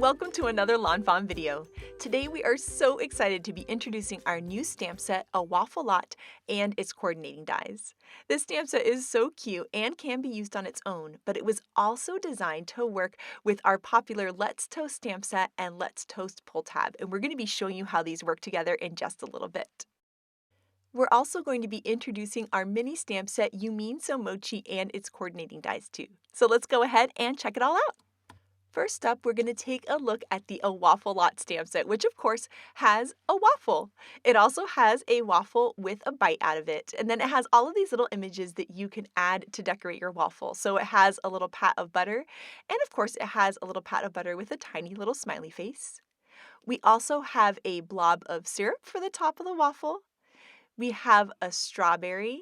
welcome to another lawnfawn video. Today we are so excited to be introducing our new stamp set, a Waffle lot, and its coordinating dies. This stamp set is so cute and can be used on its own, but it was also designed to work with our popular Let's Toast stamp set and Let's Toast pull tab, and we're going to be showing you how these work together in just a little bit. We're also going to be introducing our mini stamp set, You Mean So Mochi, and its coordinating dies too. So let's go ahead and check it all out. First up, we're going to take a look at the A Waffle Lot stamp set, which of course has a waffle. It also has a waffle with a bite out of it, and then it has all of these little images that you can add to decorate your waffle. So it has a little pat of butter, and of course it has a little pat of butter with a tiny little smiley face. We also have a blob of syrup for the top of the waffle. We have a strawberry,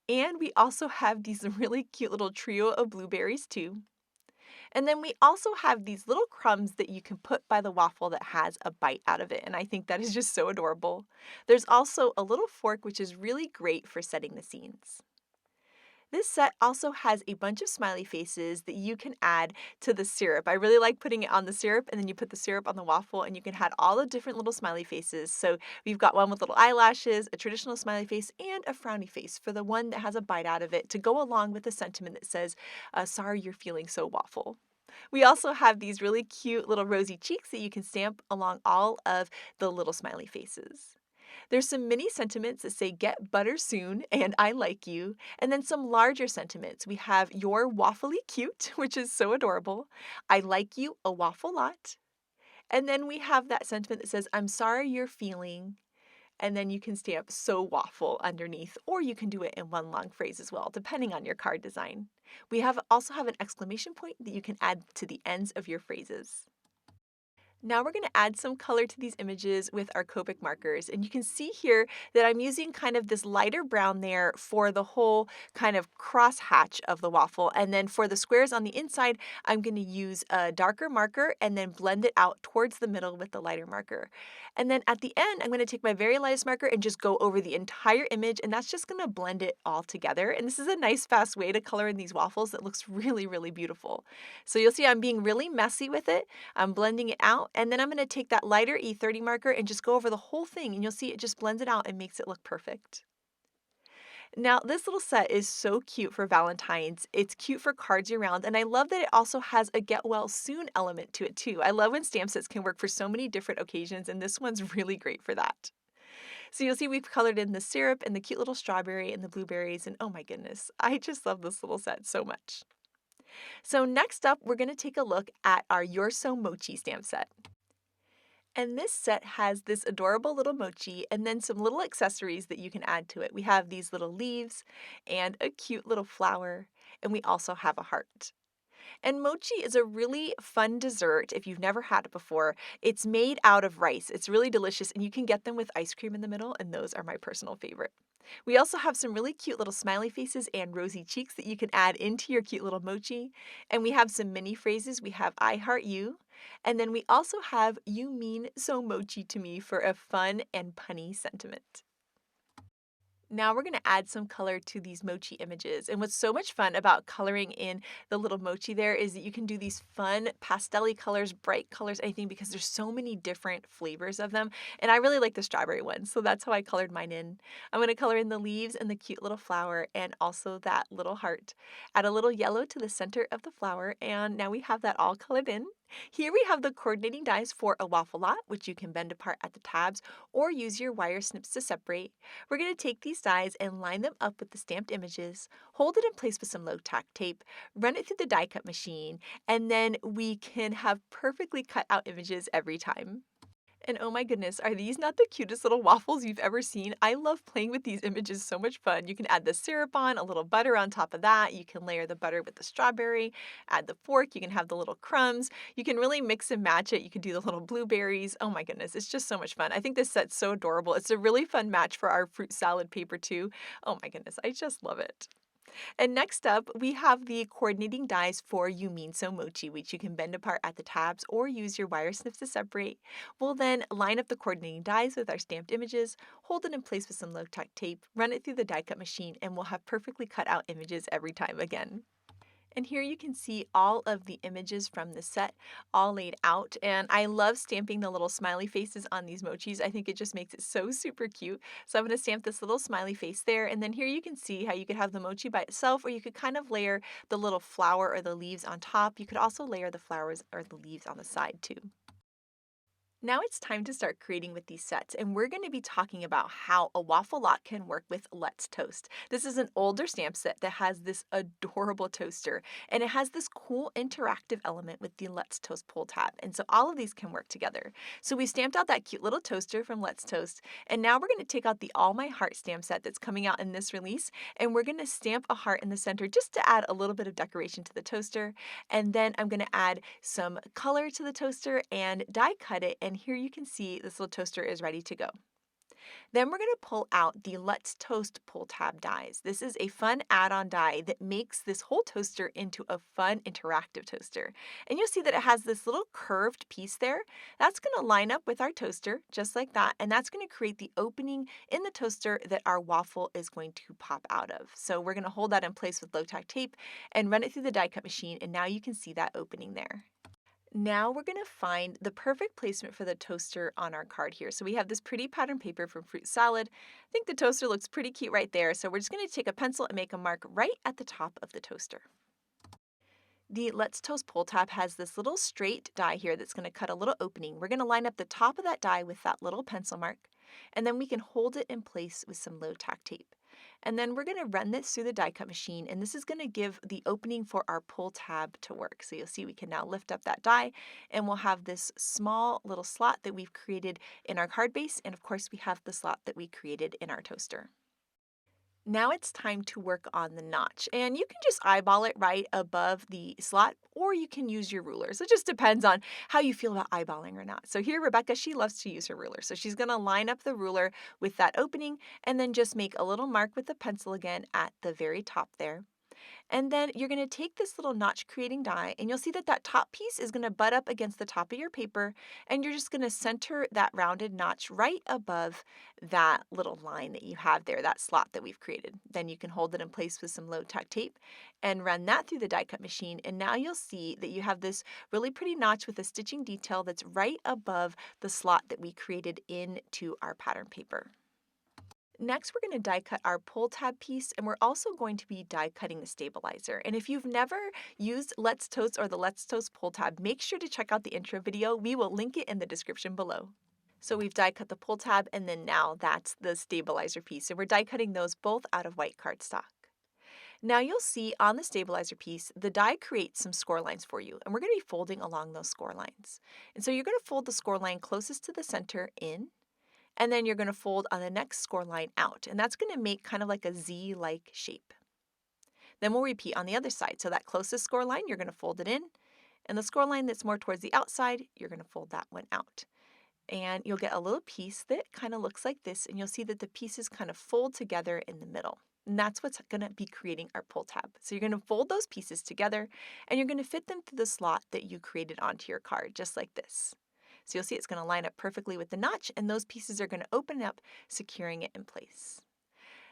and we also have these really cute little trio of blueberries too. And then we also have these little crumbs that you can put by the waffle that has a bite out of it, and I think that is just so adorable. There's also a little fork which is really great for setting the scenes. This set also has a bunch of smiley faces that you can add to the syrup. I really like putting it on the syrup, and then you put the syrup on the waffle, and you can add all the different little smiley faces. So we've got one with little eyelashes, a traditional smiley face, and a frowny face for the one that has a bite out of it to go along with the sentiment that says, sorry you're feeling so waffle. We also have these really cute little rosy cheeks that you can stamp along all of the little smiley faces. There's some mini sentiments that say get butter soon and I like you, and then some larger sentiments. We have you're waffly cute, which is so adorable. I like you a waffle lot. And then we have that sentiment that says I'm sorry you're feeling, and then you can stamp so waffle underneath, or you can do it in one long phrase as well, depending on your card design. We also have an exclamation point that you can add to the ends of your phrases. Now we're going to add some color to these images with our Copic markers, and you can see here that I'm using kind of this lighter brown there for the whole kind of cross hatch of the waffle, and then for the squares on the inside I'm going to use a darker marker and then blend it out towards the middle with the lighter marker. And then at the end I'm going to take my very lightest marker and just go over the entire image, and that's just going to blend it all together. And this is a nice fast way to color in these waffles that looks really, really beautiful. So you'll see I'm being really messy with it. I'm blending it out, and then I'm going to take that lighter E30 marker and just go over the whole thing, and you'll see it just blends it out and makes it look perfect. Now, this little set is so cute for Valentine's. It's cute for cards year round, and I love that it also has a get well soon element to it too. I love when stamp sets can work for so many different occasions, and this one's really great for that. So you'll see we've colored in the syrup and the cute little strawberry and the blueberries, and oh my goodness, I just love this little set so much. So next up, we're going to take a look at our You're So Mochi stamp set. And this set has this adorable little mochi and then some little accessories that you can add to it. We have these little leaves and a cute little flower, and we also have a heart. And mochi is a really fun dessert if you've never had it before. It's made out of rice. It's really delicious, and you can get them with ice cream in the middle, and those are my personal favorite. We also have some really cute little smiley faces and rosy cheeks that you can add into your cute little mochi. And we have some mini phrases. We have I heart you. And then we also have you mean so mochi to me for a fun and punny sentiment. Now we're going to add some color to these mochi images. And what's so much fun about coloring in the little mochi there is that you can do these fun pastel-y colors, bright colors, anything, because there's so many different flavors of them. And I really like the strawberry one, so that's how I colored mine in. I'm going to color in the leaves and the cute little flower and also that little heart. Add a little yellow to the center of the flower, and now we have that all colored in. Here we have the coordinating dies for a waffle lot, which you can bend apart at the tabs or use your wire snips to separate. We're going to take these dies and line them up with the stamped images, hold it in place with some low-tack tape, run it through the die cut machine, and then we can have perfectly cut out images every time. And oh my goodness, are these not the cutest little waffles you've ever seen? I love playing with these images, so much fun. You can add the syrup on, a little butter on top of that. You can layer the butter with the strawberry, add the fork. You can have the little crumbs. You can really mix and match it. You can do the little blueberries. Oh my goodness, it's just so much fun. I think this set's so adorable. It's a really fun match for our fruit salad paper too. Oh my goodness, I just love it. And next up, we have the coordinating dies for You Mean So Mochi, which you can bend apart at the tabs or use your wire snips to separate. We'll then line up the coordinating dies with our stamped images, hold it in place with some low-tack tape, run it through the die cut machine, and we'll have perfectly cut out images every time again. And here you can see all of the images from the set all laid out. And I love stamping the little smiley faces on these mochis. I think it just makes it so super cute. So I'm going to stamp this little smiley face there. And then here you can see how you could have the mochi by itself, or you could kind of layer the little flower or the leaves on top. You could also layer the flowers or the leaves on the side too. Now it's time to start creating with these sets, and we're going to be talking about how a waffle lot can work with Let's Toast. This is an older stamp set that has this adorable toaster, and it has this cool interactive element with the Let's Toast pull tab, and so all of these can work together. So we stamped out that cute little toaster from Let's Toast, and now we're going to take out the All My Heart stamp set that's coming out in this release, and we're going to stamp a heart in the center just to add a little bit of decoration to the toaster, and then I'm going to add some color to the toaster and die cut it, and here you can see this little toaster is ready to go. Then we're going to pull out the Let's Toast pull tab dies. This is a fun add-on die that makes this whole toaster into a fun interactive toaster. And you'll see that it has this little curved piece there. That's going to line up with our toaster just like that, and that's going to create the opening in the toaster that our waffle is going to pop out of. So we're going to hold that in place with low-tack tape and run it through the die cut machine, and now you can see that opening there. Now we're going to find the perfect placement for the toaster on our card here. So we have this pretty pattern paper from Fruit Salad. I think the toaster looks pretty cute right there. So we're just going to take a pencil and make a mark right at the top of the toaster. The Let's Toast pull tab has this little straight die here that's going to cut a little opening. We're going to line up the top of that die with that little pencil mark, and then we can hold it in place with some low tack tape. And then we're going to run this through the die cut machine, and this is going to give the opening for our pull tab to work. So you'll see we can now lift up that die, and we'll have this small little slot that we've created in our card base, and of course we have the slot that we created in our toaster. Now it's time to work on the notch, and you can just eyeball it right above the slot, or you can use your ruler. So it just depends on how you feel about eyeballing or not. So here, Rebecca, she loves to use her ruler. So she's going to line up the ruler with that opening and then just make a little mark with the pencil again at the very top there. And then you're going to take this little notch creating die, and you'll see that that top piece is going to butt up against the top of your paper, and you're just going to center that rounded notch right above that little line that you have there, that slot that we've created. Then you can hold it in place with some low tack tape and run that through the die cut machine, and now you'll see that you have this really pretty notch with a stitching detail that's right above the slot that we created into our pattern paper. Next, we're going to die cut our pull tab piece, and we're also going to be die cutting the stabilizer. And if you've never used Let's Toast or the Let's Toast pull tab, make sure to check out the intro video. We will link it in the description below. So we've die cut the pull tab, and then now that's the stabilizer piece. And we're die cutting those both out of white cardstock. Now you'll see on the stabilizer piece, the die creates some score lines for you, and we're going to be folding along those score lines. And so you're going to fold the score line closest to the center in, and then you're going to fold on the next score line out, and that's going to make kind of like a Z-like shape. Then we'll repeat on the other side. So that closest score line, you're going to fold it in, and the score line that's more towards the outside, you're going to fold that one out. And you'll get a little piece that kind of looks like this, and you'll see that the pieces kind of fold together in the middle. And that's what's going to be creating our pull tab. So you're going to fold those pieces together, and you're going to fit them through the slot that you created onto your card, just like this. So you'll see it's going to line up perfectly with the notch, and those pieces are going to open up, securing it in place.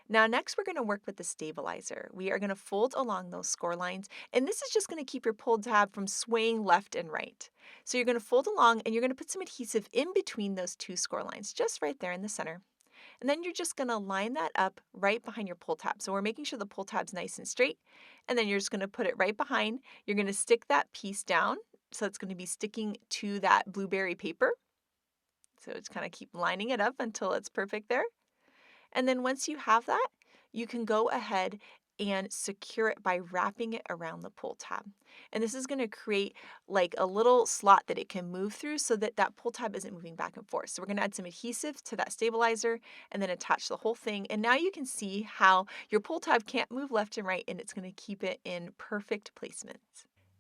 Now next we're going to work with the stabilizer. We are going to fold along those score lines, and this is just going to keep your pull tab from swaying left and right. So you're going to fold along, and you're going to put some adhesive in between those two score lines, just right there in the center. And then you're just going to line that up right behind your pull tab. So we're making sure the pull tab's nice and straight, and then you're just going to put it right behind. You're going to stick that piece down. So it's going to be sticking to that blueberry paper. So just kind of keep lining it up until it's perfect there. And then once you have that, you can go ahead and secure it by wrapping it around the pull tab. And this is going to create like a little slot that it can move through so that that pull tab isn't moving back and forth. So we're going to add some adhesive to that stabilizer and then attach the whole thing. And now you can see how your pull tab can't move left and right, and it's going to keep it in perfect placement.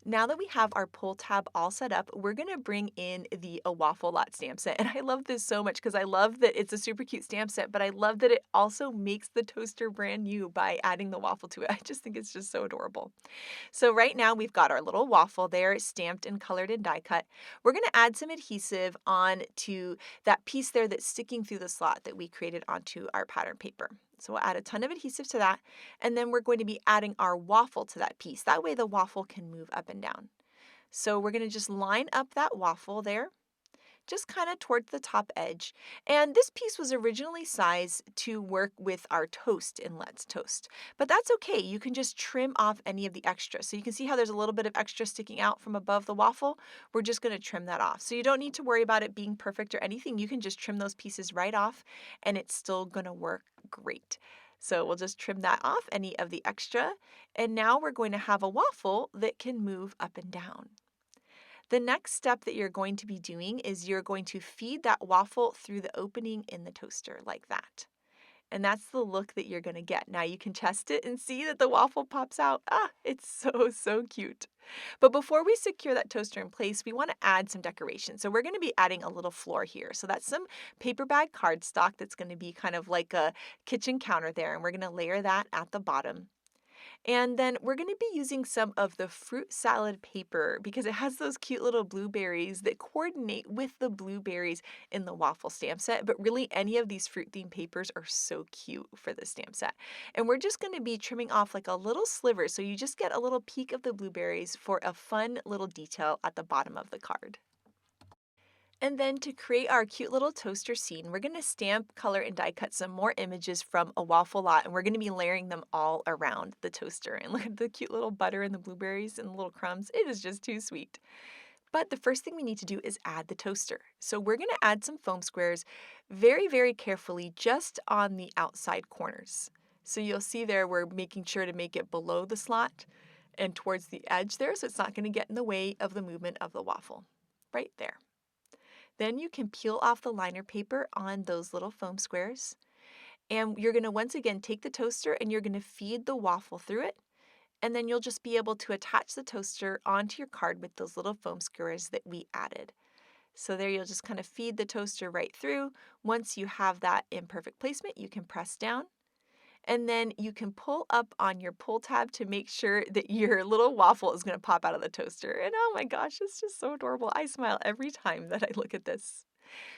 Now that we have our pull tab all set up, we're going to bring in the A Waffle Lot stamp set. And I love this so much because I love that it's a super cute stamp set, but I love that it also makes the toaster brand new by adding the waffle to it. I just think it's just so adorable. So right now we've got our little waffle there stamped and colored and die cut. We're going to add some adhesive on to that piece there that's sticking through the slot that we created onto our pattern paper. So we'll add a ton of adhesive to that, and then we're going to be adding our waffle to that piece. That way the waffle can move up and down. So we're going to just line up that waffle there, just kind of towards the top edge. And this piece was originally sized to work with our toast in Let's Toast. But that's okay. You can just trim off any of the extra. So you can see how there's a little bit of extra sticking out from above the waffle. We're just going to trim that off. So you don't need to worry about it being perfect or anything. You can just trim those pieces right off and it's still going to work great. So we'll just trim that off, any of the extra. And now we're going to have a waffle that can move up and down. The next step that you're going to be doing is you're going to feed that waffle through the opening in the toaster like that. And that's the look that you're going to get. Now you can test it and see that the waffle pops out. Ah, it's so cute. But before we secure that toaster in place, we want to add some decoration. So we're going to be adding a little floor here. So that's some paper bag cardstock that's going to be kind of like a kitchen counter there. And we're going to layer that at the bottom. And then we're going to be using some of the fruit salad paper because it has those cute little blueberries that coordinate with the blueberries in the waffle stamp set. But really, any of these fruit themed papers are so cute for the stamp set. And we're just going to be trimming off like a little sliver so you just get a little peek of the blueberries for a fun little detail at the bottom of the card. And then to create our cute little toaster scene, we're going to stamp, color, and die cut some more images from a waffle lot, and we're going to be layering them all around the toaster. And look at the cute little butter and the blueberries and the little crumbs. It is just too sweet. But the first thing we need to do is add the toaster. So we're going to add some foam squares very carefully just on the outside corners. So you'll see there we're making sure to make it below the slot and towards the edge there so it's not going to get in the way of the movement of the waffle. Right there. Then you can peel off the liner paper on those little foam squares. And you're going to once again take the toaster and you're going to feed the waffle through it. And then you'll just be able to attach the toaster onto your card with those little foam squares that we added. So there you'll just kind of feed the toaster right through. Once you have that in perfect placement, you can press down. And then you can pull up on your pull tab to make sure that your little waffle is going to pop out of the toaster. And oh my gosh, it's just so adorable. I smile every time that I look at this.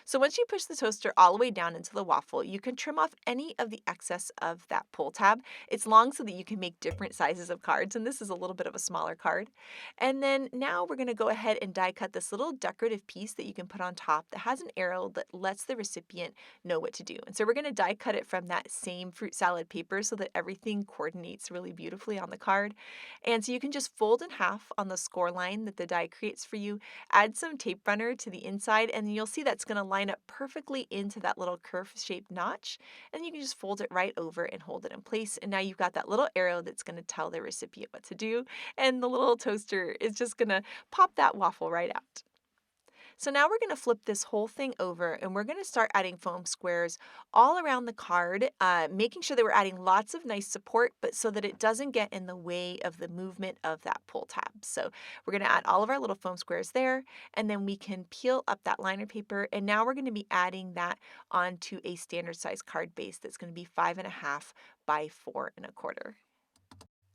So once you push the toaster all the way down into the waffle, you can trim off any of the excess of that pull tab. It's long so that you can make different sizes of cards, and this is a little bit of a smaller card. And then now we're going to go ahead and die cut this little decorative piece that you can put on top that has an arrow that lets the recipient know what to do. And so we're going to die cut it from that same fruit salad paper so that everything coordinates really beautifully on the card. And so you can just fold in half on the score line that the die creates for you, add some tape runner to the inside, and you'll see that's going to line up perfectly into that little curve-shaped notch. And you can just fold it right over and hold it in place. And now you've got that little arrow that's going to tell the recipient what to do. And the little toaster is just going to pop that waffle right out. So now we're going to flip this whole thing over and we're going to start adding foam squares all around the card, making sure that we're adding lots of nice support, but so that it doesn't get in the way of the movement of that pull tab. So we're going to add all of our little foam squares there, and then we can peel up that liner paper, and now we're going to be adding that onto a standard size card base that's going to be 5.5 by 4.25.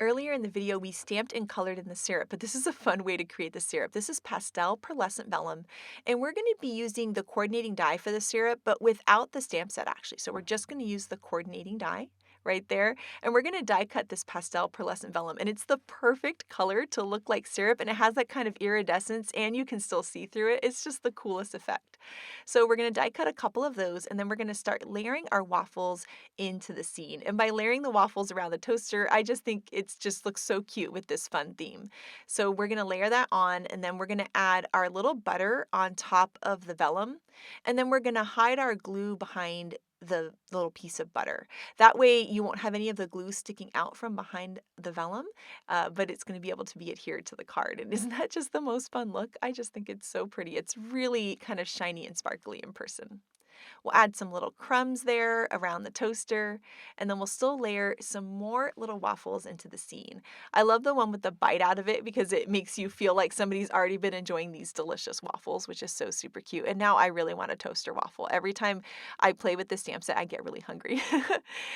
Earlier in the video, we stamped and colored in the syrup, but this is a fun way to create the syrup. This is pastel pearlescent vellum, and we're going to be using the coordinating die for the syrup, but without the stamp set actually. So we're just going to use the coordinating die right there, and we're going to die cut this pastel pearlescent vellum, and it's the perfect color to look like syrup, and it has that kind of iridescence, and you can still see through it. It's just the coolest effect. So we're going to die cut a couple of those, and then we're going to start layering our waffles into the scene. And by layering the waffles around the toaster, I just think it just looks so cute with this fun theme. So we're going to layer that on, and then we're going to add our little butter on top of the vellum, and then we're going to hide our glue behind the little piece of butter. That way you won't have any of the glue sticking out from behind the vellum, but it's going to be able to be adhered to the card. And isn't that just the most fun look? I just think it's so pretty. It's really kind of shiny and sparkly in person. We'll add some little crumbs there around the toaster, and then we'll still layer some more little waffles into the scene. I love the one with the bite out of it because it makes you feel like somebody's already been enjoying these delicious waffles, which is so super cute. And now I really want a toaster waffle. Every time I play with this stamp set, I get really hungry.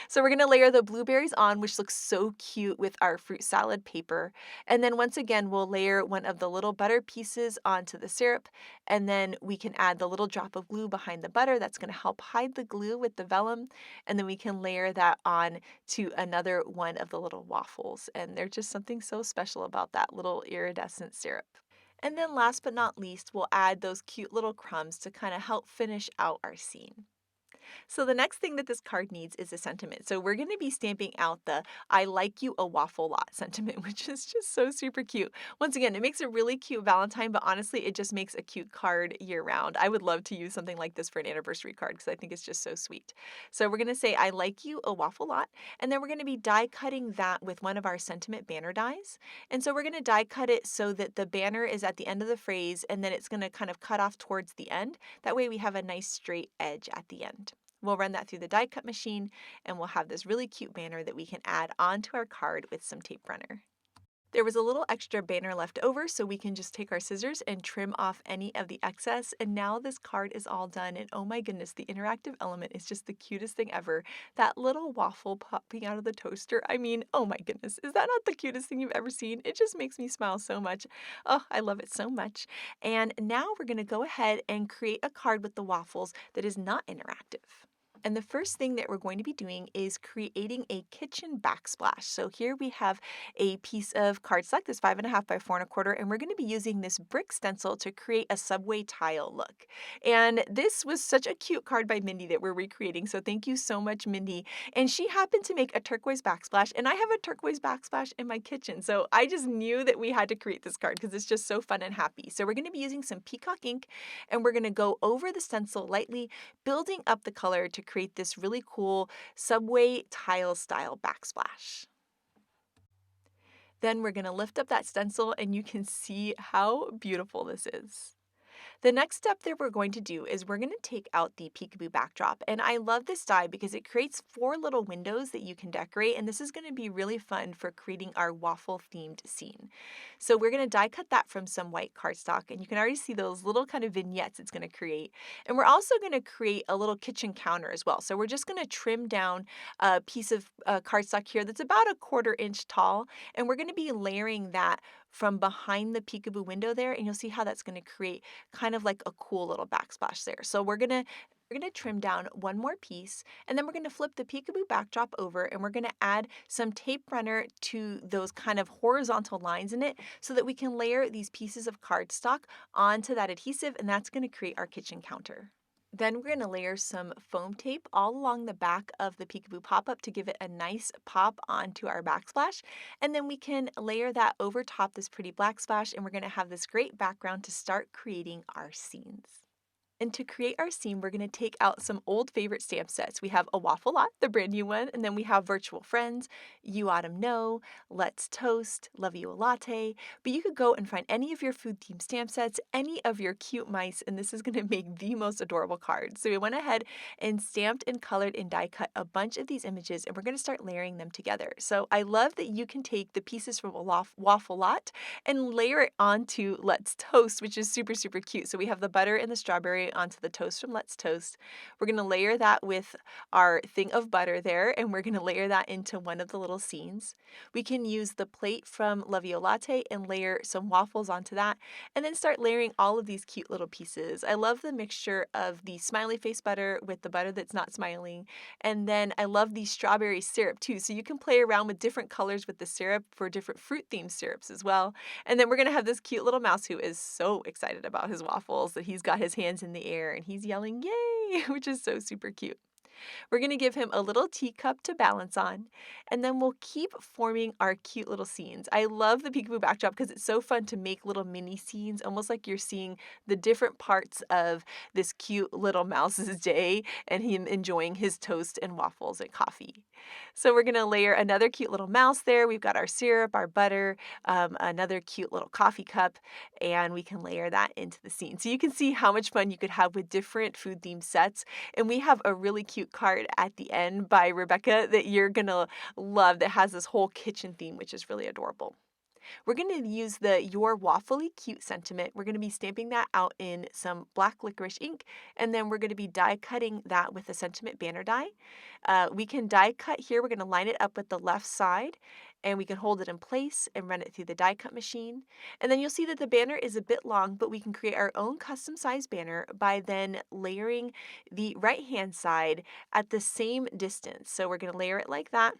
So we're going to layer the blueberries on, which looks so cute with our fruit salad paper. And then once again, we'll layer one of the little butter pieces onto the syrup, and then we can add the little drop of glue behind the butter. That's that's going to help hide the glue with the vellum. And then we can layer that on to another one of the little waffles. And there's just something so special about that little iridescent syrup. And then last but not least, we'll add those cute little crumbs to kind of help finish out our scene. So the next thing that this card needs is a sentiment. So we're going to be stamping out the "I like you a waffle lot" sentiment, which is just so super cute. Once again, it makes a really cute Valentine, but honestly, it just makes a cute card year round. I would love to use something like this for an anniversary card because I think it's just so sweet. So we're going to say "I like you a waffle lot," and then we're going to be die cutting that with one of our sentiment banner dies. And so we're going to die cut it so that the banner is at the end of the phrase, and then it's going to kind of cut off towards the end. That way we have a nice straight edge at the end. We'll run that through the die cut machine, and we'll have this really cute banner that we can add onto our card with some tape runner. There was a little extra banner left over, so we can just take our scissors and trim off any of the excess, and now this card is all done, and oh my goodness, the interactive element is just the cutest thing ever. That little waffle popping out of the toaster, I mean, oh my goodness, is that not the cutest thing you've ever seen? It just makes me smile so much. Oh, I love it so much. And now we're going to go ahead and create a card with the waffles that is not interactive. And the first thing that we're going to be doing is creating a kitchen backsplash. So here we have a piece of cardstock that's 5.5 by 4.25, and we're going to be using this brick stencil to create a subway tile look. And this was such a cute card by Mindy that we're recreating, so thank you so much, Mindy. And she happened to make a turquoise backsplash, and I have a turquoise backsplash in my kitchen, so I just knew that we had to create this card because it's just so fun and happy. So we're going to be using some peacock ink, and we're going to go over the stencil lightly, building up the color to create this really cool subway tile style backsplash. Then we're going to lift up that stencil and you can see how beautiful this is. The next step that we're going to do is we're going to take out the peekaboo backdrop, and I love this die because it creates 4 little windows that you can decorate, and this is going to be really fun for creating our waffle themed scene. So we're going to die cut that from some white cardstock, and you can already see those little kind of vignettes it's going to create. And we're also going to create a little kitchen counter as well. So we're just going to trim down a piece of cardstock here that's about a 1/4 inch tall, and we're going to be layering that from behind the peekaboo window there, and you'll see how that's going to create kind of like a cool little backsplash there. So we're gonna trim down one more piece, and then we're gonna flip the peekaboo backdrop over, and we're gonna add some tape runner to those kind of horizontal lines in it so that we can layer these pieces of cardstock onto that adhesive, and that's gonna create our kitchen counter. Then we're going to layer some foam tape all along the back of the peekaboo pop-up to give it a nice pop onto our backsplash. And then we can layer that over top this pretty black splash, and we're going to have this great background to start creating our scenes. And to create our scene, we're going to take out some old favorite stamp sets. We have a Waffle Lot, the brand new one, and then we have Virtual Friends, You Autumn Know, Let's Toast, Love You a Latte. But you could go and find any of your food themed stamp sets, any of your cute mice, and this is going to make the most adorable card. So we went ahead and stamped and colored and die cut a bunch of these images, and we're going to start layering them together. So I love that you can take the pieces from a Waffle Lot and layer it onto Let's Toast, which is super, super cute. So we have the butter and the strawberry onto the toast from Let's Toast. We're going to layer that with our thing of butter there, and we're going to layer that into one of the little scenes. We can use the plate from Love You a Latte and layer some waffles onto that, and then start layering all of these cute little pieces. I love the mixture of the smiley face butter with the butter that's not smiling, and then I love the strawberry syrup too, so you can play around with different colors with the syrup for different fruit themed syrups as well. And then we're going to have this cute little mouse who is so excited about his waffles that he's got his hands in the air and he's yelling, "Yay!" which is so super cute. We're going to give him a little teacup to balance on, and then we'll keep forming our cute little scenes. I love the peekaboo backdrop because it's so fun to make little mini scenes, almost like you're seeing the different parts of this cute little mouse's day and him enjoying his toast and waffles and coffee. So we're going to layer another cute little mouse there. We've got our syrup, our butter, another cute little coffee cup, and we can layer that into the scene. So you can see how much fun you could have with different food themed sets. And we have a really cute card at the end by Rebecca that you're going to love that has this whole kitchen theme, which is really adorable. We're going to use the Your Waffly Cute sentiment. We're going to be stamping that out in some black licorice ink, and then we're going to be die cutting that with a sentiment banner die. We can die cut here. We're going to line it up with the left side, and we can hold it in place and run it through the die cut machine. And then you'll see that the banner is a bit long, but we can create our own custom size banner by then layering the right hand side at the same distance. So we're going to layer it like that.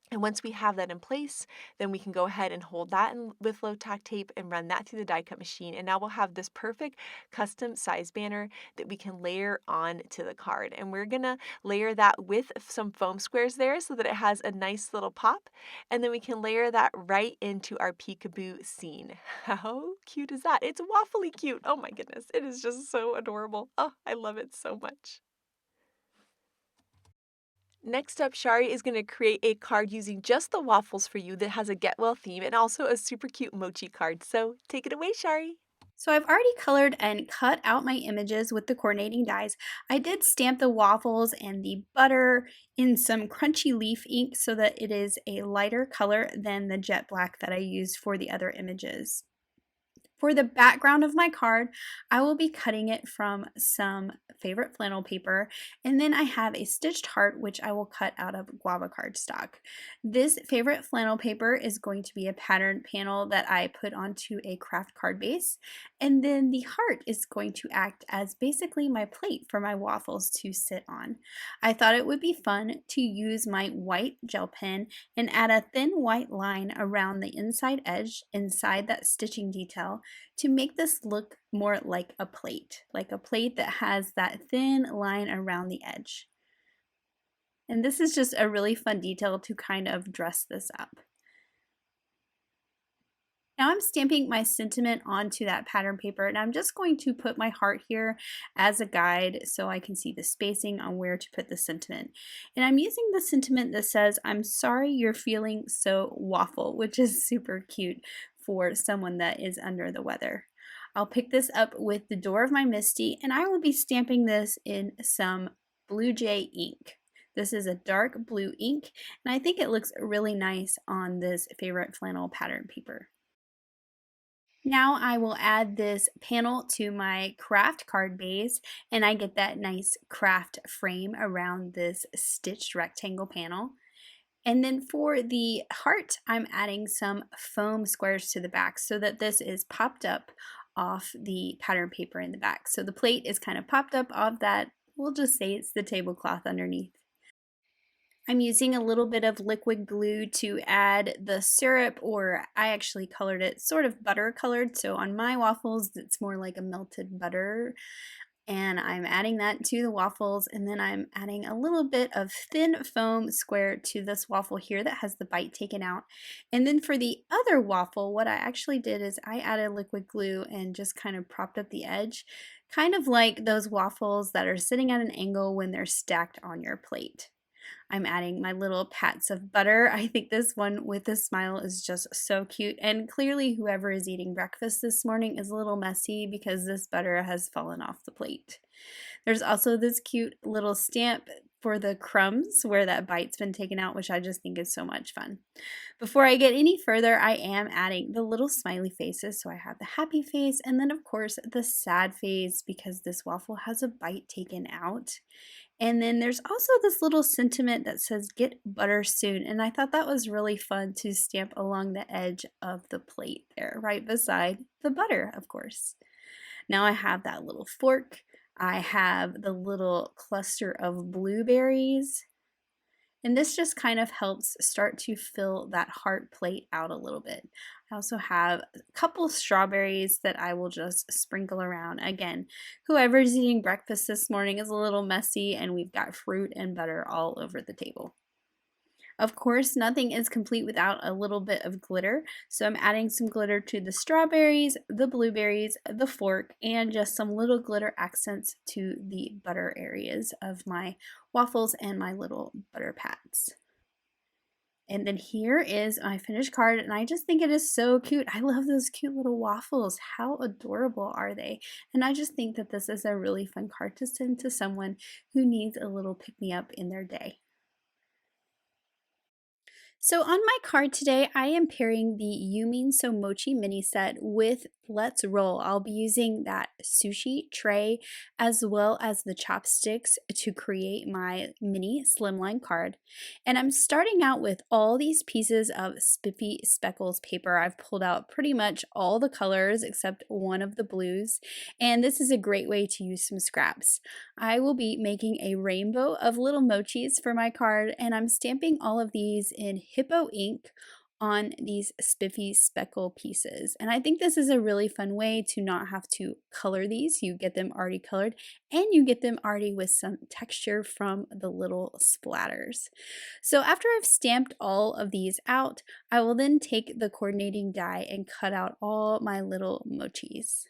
And once we have that in place, then we can go ahead and hold that with low tack tape and run that through the die cut machine. And now we'll have this perfect custom size banner that we can layer on to the card. And we're gonna layer that with some foam squares there so that it has a nice little pop. And then we can layer that right into our peekaboo scene. How cute is that? It's waffly cute. Oh my goodness. It is just so adorable. Oh, I love it so much. Next up, Shari is going to create a card using just the waffles for you that has a get well theme and also a super cute mochi card. So take it away, Shari. So I've already colored and cut out my images with the coordinating dies. I did stamp the waffles and the butter in some crunchy leaf ink so that it is a lighter color than the jet black that I used for the other images. For the background of my card, I will be cutting it from some favorite flannel paper, and then I have a stitched heart which I will cut out of Guava Cardstock. This favorite flannel paper is going to be a patterned panel that I put onto a craft card base, and then the heart is going to act as basically my plate for my waffles to sit on. I thought it would be fun to use my white gel pen and add a thin white line around the inside edge inside that stitching detail to make this look more like a plate that has that thin line around the edge. And this is just a really fun detail to kind of dress this up. Now I'm stamping my sentiment onto that pattern paper, and I'm just going to put my heart here as a guide so I can see the spacing on where to put the sentiment. And I'm using the sentiment that says, "I'm sorry you're feeling so waffle," which is super cute for someone that is under the weather. I'll pick this up with the door of my Misty, and I will be stamping this in some Blue Jay ink. This is a dark blue ink, and I think it looks really nice on this favorite flannel pattern paper. Now I will add this panel to my craft card base, and I get that nice craft frame around this stitched rectangle panel. And then for the heart, I'm adding some foam squares to the back so that this is popped up off the pattern paper in the back. So the plate is kind of popped up off that, we'll just say it's the tablecloth underneath. I'm using a little bit of liquid glue to add the syrup, or I actually colored it sort of butter colored, so on my waffles it's more like a melted butter. And I'm adding that to the waffles, and then I'm adding a little bit of thin foam square to this waffle here that has the bite taken out. And then for the other waffle, what I actually did is I added liquid glue and just kind of propped up the edge, kind of like those waffles that are sitting at an angle when they're stacked on your plate. I'm adding my little pats of butter. I think this one with a smile is just so cute, and clearly whoever is eating breakfast this morning is a little messy because this butter has fallen off the plate. There's also this cute little stamp for the crumbs where that bite's been taken out, which I just think is so much fun. Before I get any further, I am adding the little smiley faces. So I have the happy face and then of course the sad face because this waffle has a bite taken out. And then there's also this little sentiment that says "get butter soon," and I thought that was really fun to stamp along the edge of the plate there, right beside the butter, of course. Now I have that little fork. I have the little cluster of blueberries, and this just kind of helps start to fill that heart plate out a little bit. I also have a couple strawberries that I will just sprinkle around. Again, whoever's eating breakfast this morning is a little messy, and we've got fruit and butter all over the table. Of course, nothing is complete without a little bit of glitter, so I'm adding some glitter to the strawberries, the blueberries, the fork, and just some little glitter accents to the butter areas of my waffles and my little butter pats. And then here is my finished card, and I just think it is so cute. I love those cute little waffles. How adorable are they? And I just think that this is a really fun card to send to someone who needs a little pick-me-up in their day. So on my card today, I am pairing the You Mean So Mochi mini set with Let's Roll. I'll be using that sushi tray as well as the chopsticks to create my mini slimline card. And I'm starting out with all these pieces of spiffy speckles paper. I've pulled out pretty much all the colors except one of the blues. And this is a great way to use some scraps. I will be making a rainbow of little mochis for my card, and I'm stamping all of these in hippo ink on these spiffy speckle pieces. And I think this is a really fun way to not have to color these. You get them already colored and you get them already with some texture from the little splatters. So after I've stamped all of these out, I will then take the coordinating die and cut out all my little mochis.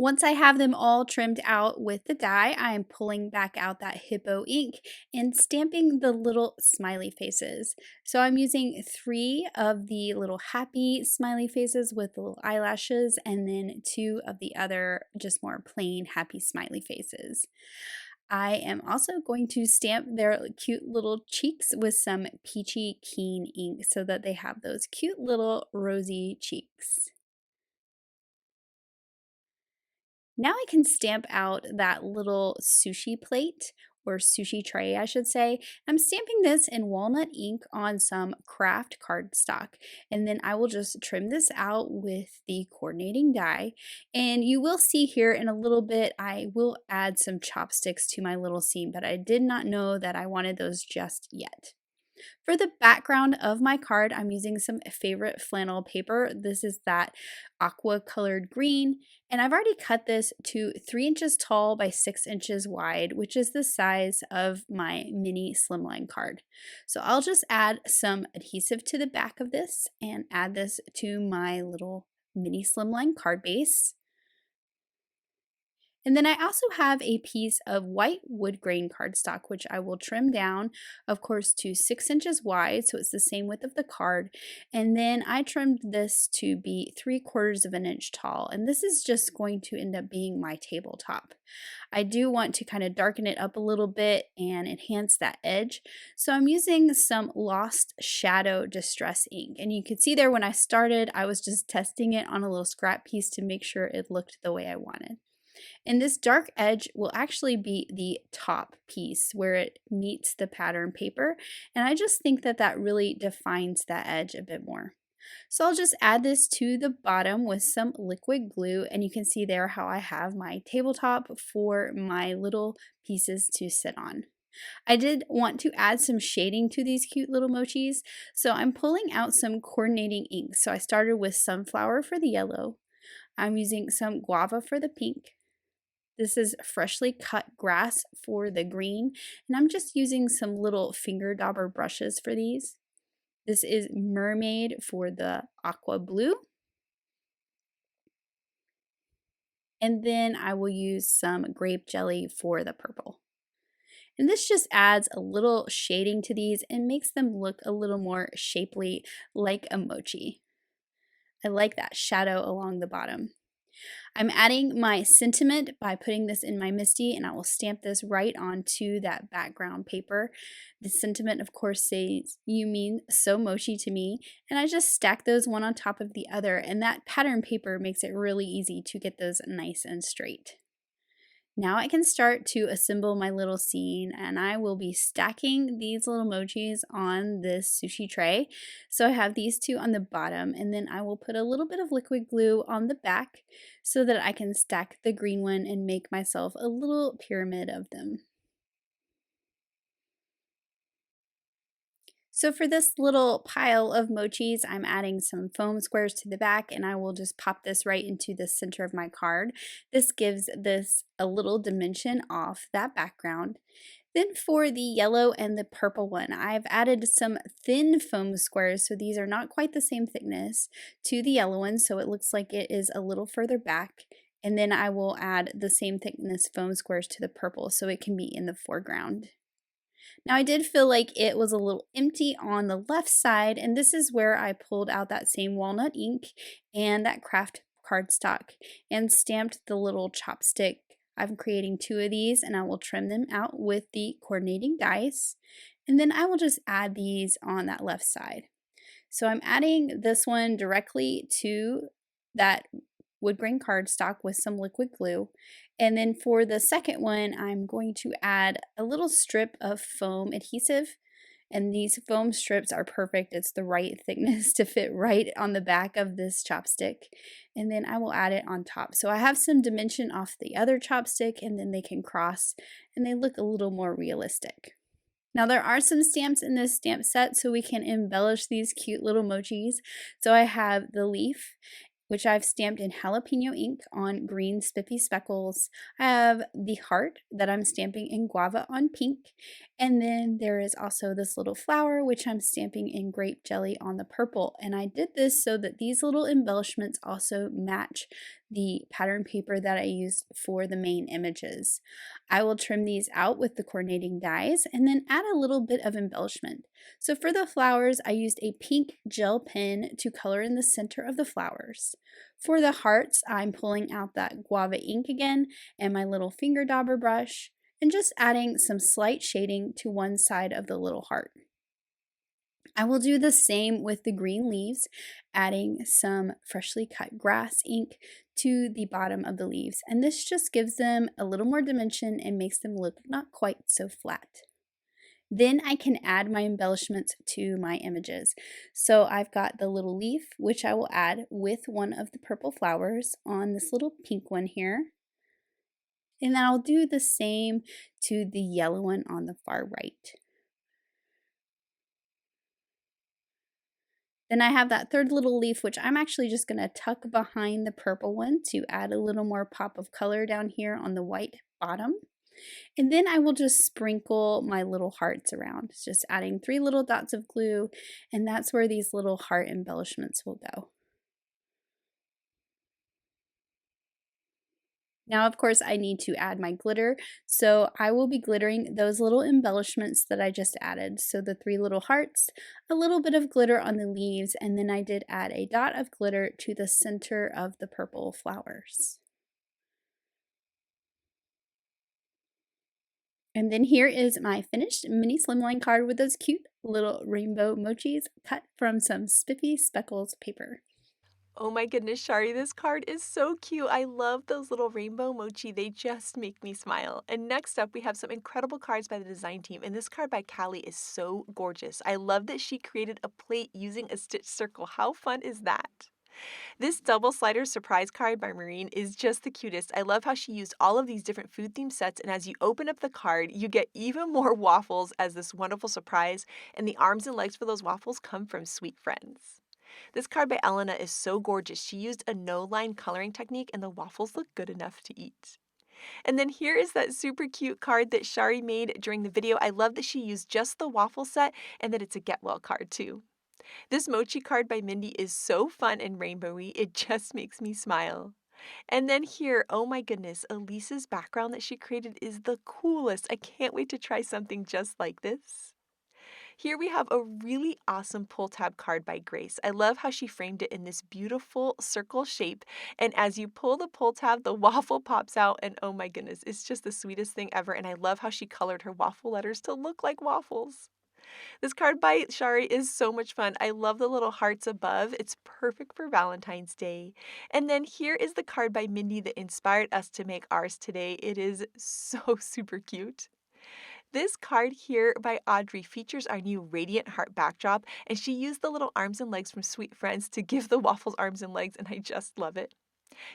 Once I have them all trimmed out with the die, I am pulling back out that hippo ink and stamping the little smiley faces. So I'm using 3 of the little happy smiley faces with little eyelashes and then 2 of the other just more plain happy smiley faces. I am also going to stamp their cute little cheeks with some peachy keen ink so that they have those cute little rosy cheeks. Now I can stamp out that little sushi plate or sushi tray, I should say. I'm stamping this in walnut ink on some kraft cardstock, and then I will just trim this out with the coordinating die. And you will see here in a little bit, I will add some chopsticks to my little scene, but I did not know that I wanted those just yet. For the background of my card, I'm using some favorite flannel paper. This is that aqua colored green, and I've already cut this to 3 inches tall by 6 inches wide, which is the size of my mini slimline card. So I'll just add some adhesive to the back of this and add this to my little mini slimline card base. And then I also have a piece of white wood grain cardstock, which I will trim down, of course, to 6 inches wide, so it's the same width of the card. And then I trimmed this to be 3/4 of an inch tall, and this is just going to end up being my tabletop. I do want to kind of darken it up a little bit and enhance that edge, so I'm using some Lost Shadow Distress ink. And you can see there when I started, I was just testing it on a little scrap piece to make sure it looked the way I wanted. And this dark edge will actually be the top piece where it meets the pattern paper. And I just think that that really defines that edge a bit more. So I'll just add this to the bottom with some liquid glue, and you can see there how I have my tabletop for my little pieces to sit on. I did want to add some shading to these cute little mochis, so I'm pulling out some coordinating ink. So I started with sunflower for the yellow. I'm using some guava for the pink. This is freshly cut grass for the green, and I'm just using some little finger dauber brushes for these. This is mermaid for the aqua blue. And then I will use some grape jelly for the purple. And this just adds a little shading to these and makes them look a little more shapely like a mochi. I like that shadow along the bottom. I'm adding my sentiment by putting this in my MISTI, and I will stamp this right onto that background paper. The sentiment, of course, says, "You mean so mochi to me," and I just stack those one on top of the other, and that pattern paper makes it really easy to get those nice and straight. Now I can start to assemble my little scene, and I will be stacking these little mochis on this sushi tray. So I have these 2 on the bottom, and then I will put a little bit of liquid glue on the back so that I can stack the green one and make myself a little pyramid of them. So for this little pile of mochis, I'm adding some foam squares to the back, and I will just pop this right into the center of my card. This gives this a little dimension off that background. Then for the yellow and the purple one, I've added some thin foam squares, so these are not quite the same thickness, to the yellow one, so it looks like it is a little further back. And then I will add the same thickness foam squares to the purple so it can be in the foreground. Now I did feel like it was a little empty on the left side, and this is where I pulled out that same walnut ink and that kraft cardstock and stamped the little chopstick I'm creating 2 of these and I will trim them out with the coordinating dies. And then I will just add these on that left side. So I'm adding this one directly to that woodgrain cardstock with some liquid glue. And then for the second one, I'm going to add a little strip of foam adhesive. And these foam strips are perfect. It's the right thickness to fit right on the back of this chopstick. And then I will add it on top. So I have some dimension off the other chopstick, and then they can cross and they look a little more realistic. Now there are some stamps in this stamp set so we can embellish these cute little mochis. So I have the leaf, which I've stamped in jalapeno ink on green spiffy speckles. I have the heart that I'm stamping in guava on pink. And then there is also this little flower, which I'm stamping in grape jelly on the purple. And I did this so that these little embellishments also match the pattern paper that I used for the main images. I will trim these out with the coordinating dies and then add a little bit of embellishment. So for the flowers, I used a pink gel pen to color in the center of the flowers. For the hearts, I'm pulling out that guava ink again and my little finger dauber brush and just adding some slight shading to one side of the little heart. I will do the same with the green leaves, adding some freshly cut grass ink to the bottom of the leaves, and this just gives them a little more dimension and makes them look not quite so flat. Then I can add my embellishments to my images. So I've got the little leaf, which I will add with one of the purple flowers on this little pink one here. And then I'll do the same to the yellow one on the far right. Then I have that third little leaf, which I'm actually just going to tuck behind the purple one to add a little more pop of color down here on the white bottom. And then I will just sprinkle my little hearts around, just adding 3 little dots of glue, and that's where these little heart embellishments will go. Now, of course, I need to add my glitter, so I will be glittering those little embellishments that I just added. So the 3 little hearts, a little bit of glitter on the leaves, and then I did add a dot of glitter to the center of the purple flowers. And then here is my finished mini slimline card with those cute little rainbow mochis cut from some spiffy speckles paper. Oh my goodness, Shari, this card is so cute. I love those little rainbow mochi. They just make me smile. And next up, we have some incredible cards by the design team. And this card by Callie is so gorgeous. I love that she created a plate using a stitch circle. How fun is that? This double slider surprise card by Maureen is just the cutest. I love how she used all of these different food themed sets, and as you open up the card, you get even more waffles as this wonderful surprise, and the arms and legs for those waffles come from Sweet Friends. This card by Elena is so gorgeous. She used a no-line coloring technique, and the waffles look good enough to eat. And then here is that super cute card that Shari made during the video. I love that she used just the waffle set and that it's a get well card too. This Mochi card by Mindy is so fun and rainbowy, it just makes me smile. And then here, oh my goodness, Elise's background that she created is the coolest. I can't wait to try something just like this. Here we have a really awesome pull tab card by Grace. I love how she framed it in this beautiful circle shape, and as you pull the pull tab, the waffle pops out, and oh my goodness, it's just the sweetest thing ever, and I love how she colored her waffle letters to look like waffles. This card by Shari is so much fun. I love the little hearts above. It's perfect for Valentine's Day. And then here is the card by Mindy that inspired us to make ours today. It is so super cute. This card here by Audrey features our new Radiant Heart backdrop, and she used the little arms and legs from Sweet Friends to give the waffles arms and legs, and I just love it.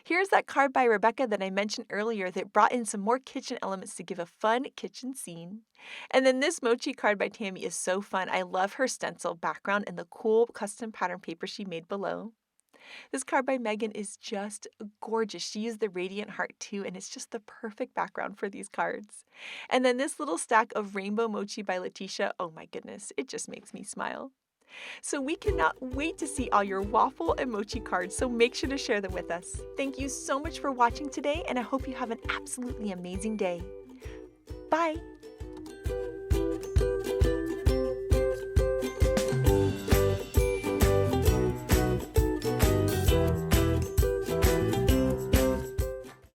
Here's that card by Rebecca that I mentioned earlier that brought in some more kitchen elements to give a fun kitchen scene. And then this Mochi card by Tammy is so fun. I love her stencil background and the cool custom pattern paper she made below. This card by Megan is just gorgeous. She used the Radiant Heart too, and it's just the perfect background for these cards. And then this little stack of Rainbow Mochi by Letitia, oh my goodness, it just makes me smile. So we cannot wait to see all your waffle and mochi cards, so make sure to share them with us. Thank you so much for watching today, and I hope you have an absolutely amazing day. Bye!